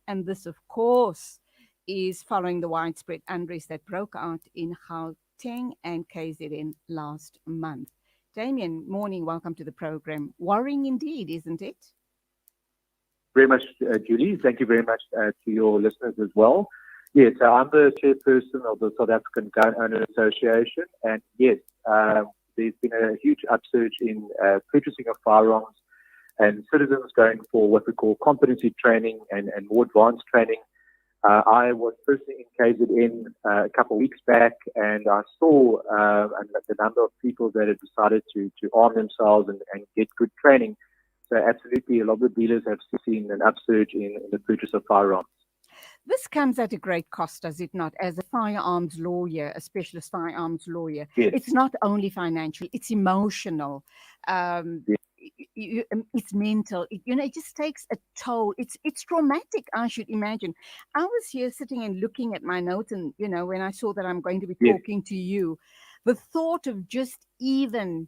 And this, of course, is following the widespread unrest that broke out in Gauteng and KZN last month. Damian, morning, welcome to the program. Worrying indeed, isn't it? Very much, Julie. Thank you very much to your listeners as well. Yes, I'm the chairperson of the South African Gun Owner Association, and yes, there's been a huge upsurge in purchasing of firearms and citizens going for what we call competency training and more advanced training. I was personally in KZN a couple of weeks back, and I saw the number of people that had decided to arm themselves and get good training. So absolutely, a lot of the dealers have seen an upsurge in the purchase of firearms. This comes at a great cost, does it not? As a firearms lawyer, a specialist firearms lawyer, Yes. It's not only financial, it's emotional. Yes. It's mental. It just takes a toll. It's traumatic, I should imagine. I was here sitting and looking at my notes, and when I saw that I'm going to be Yes. talking to you, the thought of just even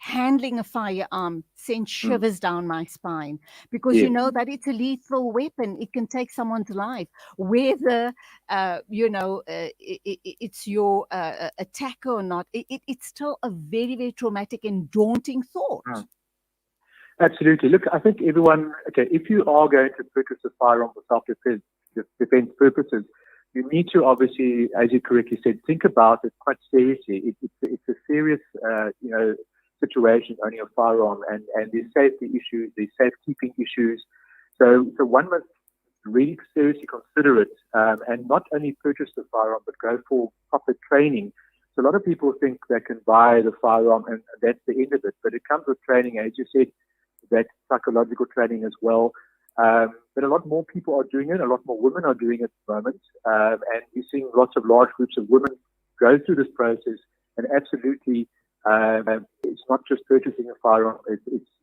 handling a firearm sends shivers down my spine, because you Yes. know that it's a lethal weapon. It can take someone's life, whether it's your attacker or not. It's still a very, very traumatic and daunting thought. Absolutely. Look, I think everyone, if you are going to purchase a firearm for self-defense purposes, you need to obviously, as you correctly said, think about it quite seriously. It's a serious, situation owning a firearm, and there's safety issues, there's safekeeping issues. So one must really seriously consider it, and not only purchase the firearm, but go for proper training. So a lot of people think they can buy the firearm and that's the end of it, but it comes with training, as you said, that psychological training as well. But a lot more people are doing it. A lot more women are doing it at the moment. And you're seeing lots of large groups of women go through this process. And absolutely, it's not just purchasing a firearm.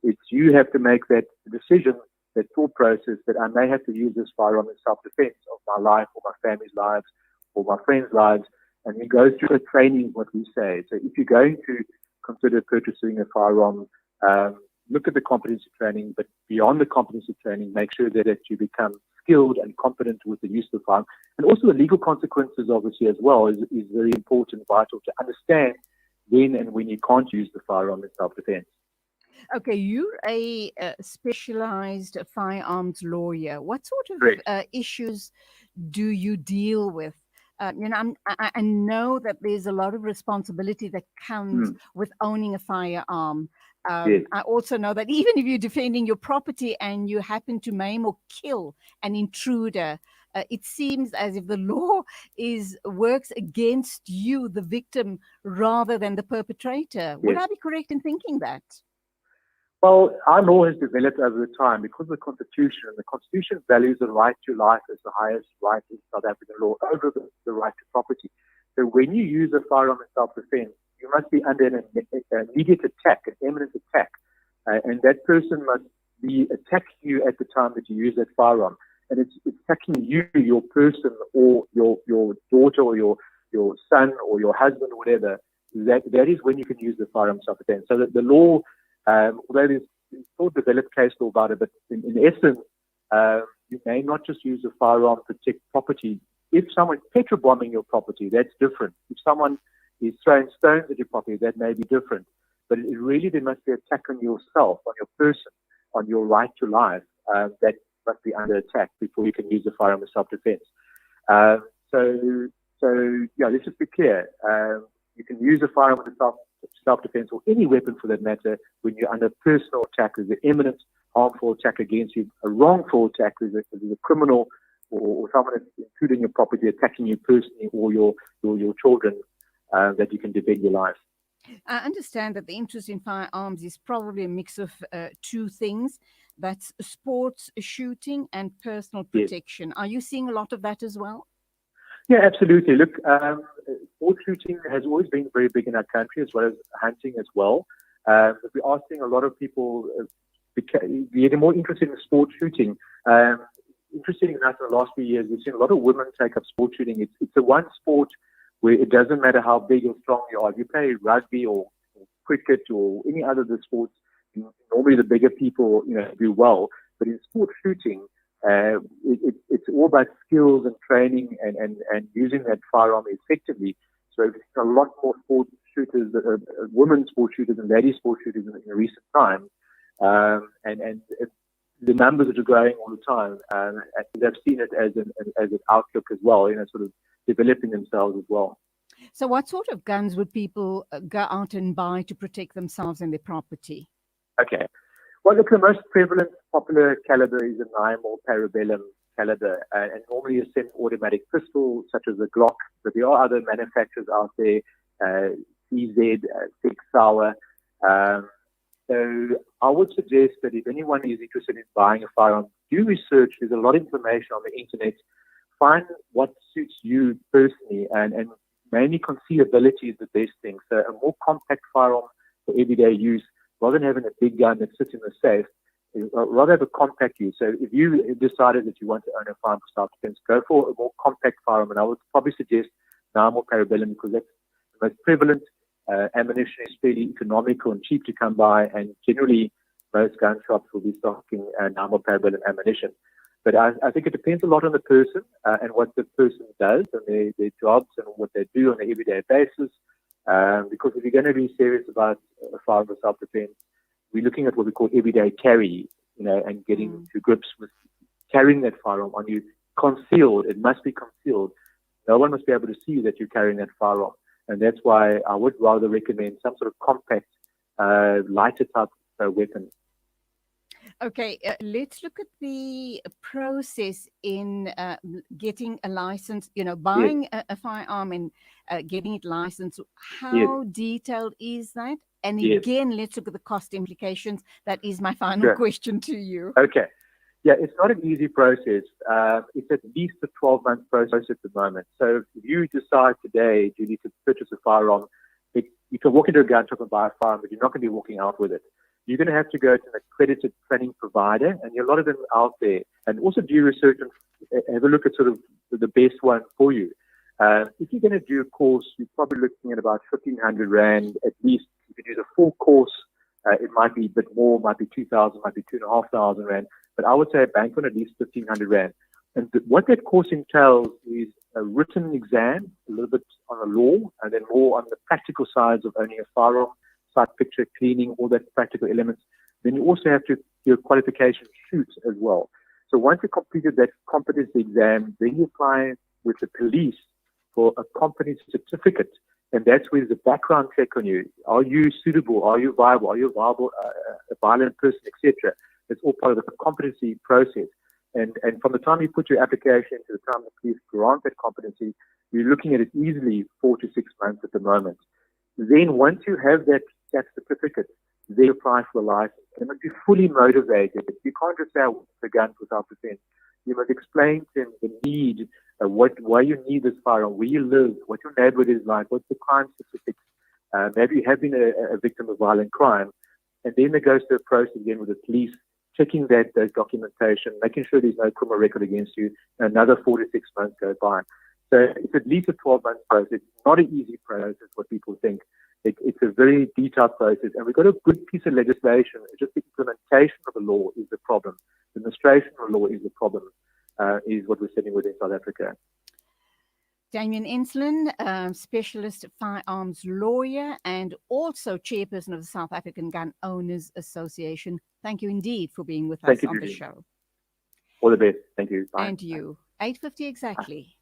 It's you have to make that decision, that thought process that I may have to use this firearm in self-defense of my life or my family's lives or my friends' lives. And you go through the training, what we say. So if you're going to consider purchasing a firearm, look at the competency training, but beyond the competency training, make sure that you become skilled and competent with the use of the firearm. And also the legal consequences, obviously, as well, is very important, vital to understand when and when you can't use the firearm in self-defense. Okay, you're a specialized firearms lawyer. What sort of issues do you deal with? I know that there's a lot of responsibility that comes with owning a firearm. Yes. I also know that even if you're defending your property and you happen to maim or kill an intruder, it seems as if the law works against you, the victim, rather than the perpetrator. Would I be correct in thinking that? Well, our law has developed over time because of the Constitution, and the Constitution values the right to life as the highest right in South African law over the right to property. So when you use a firearm in self-defense, you must be under an immediate attack, an imminent attack, and that person must be attacking you at the time that you use that firearm. And it's attacking you, your person, or your daughter, or your son, or your husband, or whatever. That is when you can use the firearm self-defense. So that the law, although there's still developed case law about it, but in essence, you may not just use a firearm to protect property. If someone's petrol bombing your property, that's different. If someone is throwing stones at your property, that may be different. But it really, there must be an attack on yourself, on your person, on your right to life, that must be under attack before you can use the firearm in self-defense. So let's just be clear. You can use a firearm in self-defense, or any weapon for that matter, when you're under personal attack. There's an imminent harmful attack against you, a wrongful attack. There's a criminal or someone intruding your property, attacking you personally, or your children, that you can defend your life. I understand that the interest in firearms is probably a mix of two things. That's sports shooting and personal protection. Yes. Are you seeing a lot of that as well? Yeah, absolutely. Look, sports shooting has always been very big in our country, as well as hunting as well. But we are seeing a lot of people getting more interested in sports shooting. Interesting enough, in the last few years, we've seen a lot of women take up sports shooting. It's the one sport where it doesn't matter how big or strong you are. If you play rugby or cricket or any other of the sports, normally the bigger people, do well. But in sports shooting, It's all about skills and training and using that firearm effectively. So we've seen a lot more sport shooters, women sport shooters and lady sport shooters in recent times. And the numbers are growing all the time. And they've seen it as an outlook as well, sort of developing themselves as well. So what sort of guns would people go out and buy to protect themselves and their property? Okay. Well, look, the most prevalent popular caliber is a 9mm Parabellum caliber, and normally a semi-automatic pistol such as a Glock, but there are other manufacturers out there, CZ, Sig Sauer. So I would suggest that if anyone is interested in buying a firearm, do research. There's a lot of information on the internet. Find what suits you personally, and mainly concealability is the best thing. So a more compact firearm for everyday use, rather than having a big gun that sits in the safe, rather have a compact use. So if you decided that you want to own a firearm for self-defense, go for a more compact firearm, and I would probably suggest 9mm Parabellum because that's the most prevalent. Ammunition is fairly economical and cheap to come by, and generally most gun shops will be stocking 9mm Parabellum ammunition. But I think it depends a lot on the person and what the person does and their jobs and what they do on an everyday basis. Because if you're going to be serious about a firearm for self-defense, we're looking at what we call everyday carry, and getting to grips with carrying that firearm on you concealed. It must be concealed. No one must be able to see that you're carrying that firearm. And that's why I would rather recommend some sort of compact, lighter type weapon. Okay, let's look at the process in getting a license, buying a firearm and getting it licensed. How detailed is that? And again, let's look at the cost implications. That is my final question to you. Okay. Yeah, it's not an easy process. It's at least a 12-month process at the moment. So if you decide today you need to purchase a firearm, you can walk into a gun shop and buy a firearm, but you're not going to be walking out with it. You're going to have to go to an accredited training provider, and there are a lot of them out there. And also do research and have a look at sort of the best one for you. If you're going to do a course, you're probably looking at about 1,500 Rand at least. If you do the full course, it might be a bit more, might be 2,000, might be 2,500 Rand. But I would say bank on at least 1,500 Rand. And what that course entails is a written exam, a little bit on the law, and then more on the practical sides of owning a firearm, sight picture, cleaning, all that practical elements. Then you also have to do a qualification shoot as well. So once you completed that competency exam, then you apply with the police for a competency certificate. And that's where there's a background check on you. Are you suitable? Are you viable? Are you a violent person, etc.? It's all part of the competency process. And from the time you put your application to the time the police grant that competency, you're looking at it easily 4 to 6 months at the moment. Then once you have that certificate, they apply for a license. You must be fully motivated. You can't just say, I want a gun for self-defense. You must explain to them the need, why you need this firearm, where you live, what your neighborhood is like, what's the crime statistics. Maybe you have been a victim of violent crime. And then it goes to a process again with the police, checking that documentation, making sure there's no criminal record against you. Another 4 to 6 months go by. So it's at least a 12-month process. It's not an easy process, what people think. It's a very detailed process, and we've got a good piece of legislation. It's just the implementation of the law is the problem. The administration of the law is the problem, is what we're sitting with in South Africa. Damian Enslin, specialist firearms lawyer and also chairperson of the South African Gun Owners Association. Thank you indeed for being with us on the show. All the best. Thank you. Bye. And you. 8:50 exactly.